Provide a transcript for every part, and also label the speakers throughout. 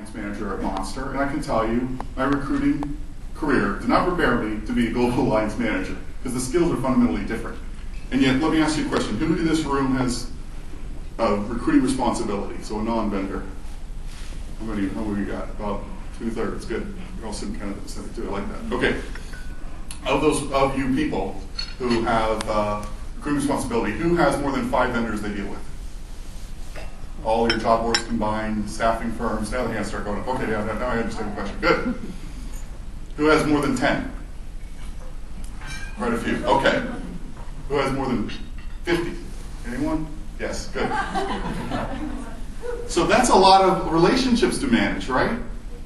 Speaker 1: alliance manager at Monster, and I can tell you, my recruiting career did not prepare me to be a global alliance manager, because the skills are fundamentally different. And yet, let me ask you a question. Who in this room has a recruiting responsibility, so a non-vendor? How many you got? About 2/3, good. You're all sitting kind of center too, I like that. Okay, of you people who have recruiting responsibility, who has more than 5 vendors they deal with? All your job boards combined, staffing firms, now the hands start going up. Okay, yeah, now I understand the question. Good. Who has more than 10? Quite a few. Okay. Who has more than 50? Anyone? Yes, good. So that's a lot of relationships to manage, right?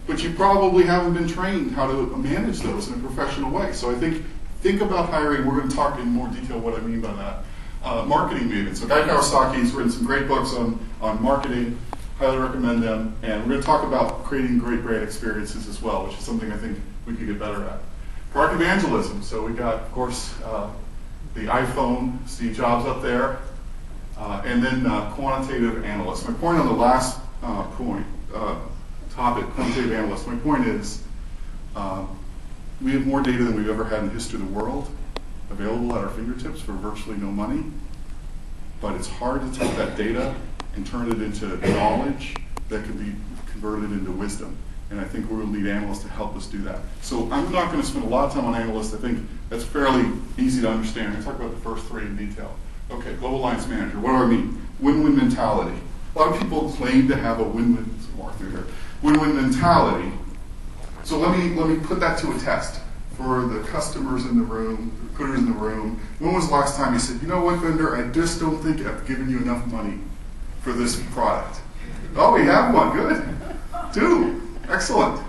Speaker 1: But you probably haven't been trained how to manage those in a professional way. So I think about hiring. We're going to talk in more detail what I mean by that. Marketing meetings. So Guy Kawasaki's written some great books on marketing. Highly recommend them. And we're going to talk about creating great brand experiences as well, which is something I think we could get better at. Product evangelism. So we got, of course, the iPhone, Steve Jobs up there. And then quantitative analysts. My point on the last topic, quantitative analysts, my point is we have more data than we've ever had in the history of the world available at our fingertips for virtually no money, but it's hard to take that data and turn it into knowledge that can be converted into wisdom. And I think we will need analysts to help us do that. So I'm not going to spend a lot of time on analysts. I think that's fairly easy to understand. I'll talk about the first 3 in detail. Okay, global alliance manager. What do I mean? Win-win mentality. A lot of people claim to have a win-win mentality. So let me put that to a test for the customers in the room, the recruiters in the room. When was the last time you said, you know what, vendor, I just don't think I've given you enough money for this product? Oh, we have one. Good. 2. Excellent.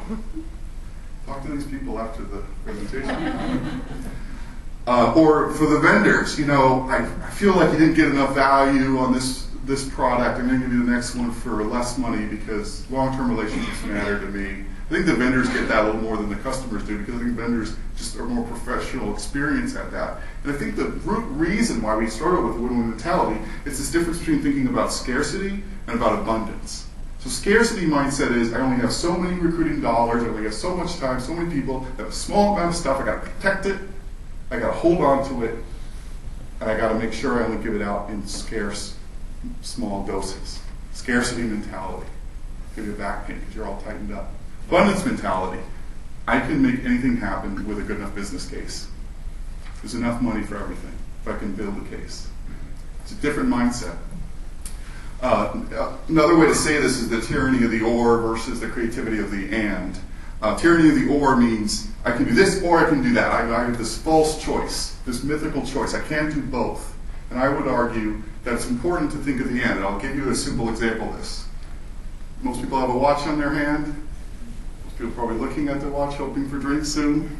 Speaker 1: Talk to these people after the presentation. Or for the vendors, you know, I feel like you didn't get enough value on this product. I'm going to give you the next one for less money because long-term relationships matter to me. I think the vendors get that a little more than the customers do because I think vendors just are more professional experience at that. And I think the root reason why we started with the win-win mentality is this difference between thinking about scarcity and about abundance. So scarcity mindset is I only have so many recruiting dollars, I only have so much time, so many people, I have a small amount of stuff, I got to protect it, I got to hold on to it, and I got to make sure I only give it out in scarce, small doses. Scarcity mentality. Give you a back pain because you're all tightened up. Abundance mentality. I can make anything happen with a good enough business case. There's enough money for everything if I can build a case. It's a different mindset. Another way to say this is the tyranny of the or versus the creativity of the and. Tyranny of the or means I can do this or I can do that. I have this false choice, this mythical choice. I can't do both. And I would argue that it's important to think of the and. And I'll give you a simple example of this. Most people have a watch on their hand. Most people are probably looking at their watch, hoping for drinks soon.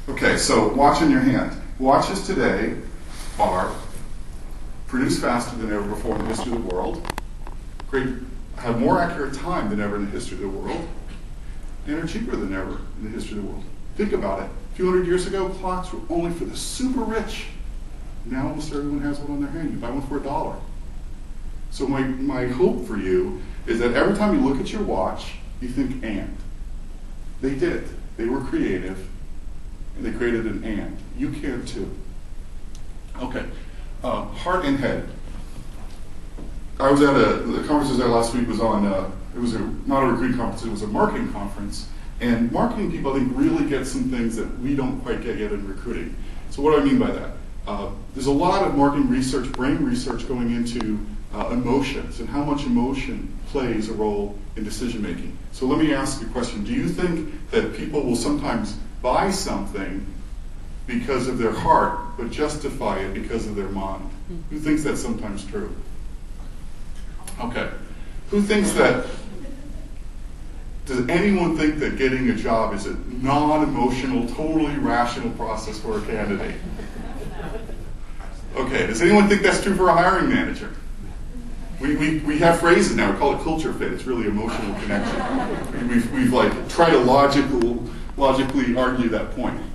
Speaker 1: Okay, so watch in your hand. Watches today are produced faster than ever before in the history of the world, have more accurate time than ever in the history of the world, and are cheaper than ever in the history of the world. Think about it. A few hundred years ago, clocks were only for the super rich. Now almost everyone has one on their hand. You buy one for $1. So my hope for you is that every time you look at your watch, you think and. They did. They were creative, and they created an and. You can too. Okay. Heart and head. I was at the conference I was at last week was on, it was not a recruiting conference, it was a marketing conference. And marketing people, I think, really get some things that we don't quite get yet in recruiting. So what do I mean by that? There's a lot of marketing research, brain research going into emotions and how much emotion plays a role in decision making. So let me ask you a question. Do you think that people will sometimes buy something because of their heart, but justify it because of their mind? Who thinks that's sometimes true? Okay. Who thinks that, does anyone think that getting a job is a non-emotional, totally rational process for a candidate? Okay, does anyone think that's true for a hiring manager? We have phrases now, we call it culture fit, it's really emotional connection. We've like tried to logically argue that point.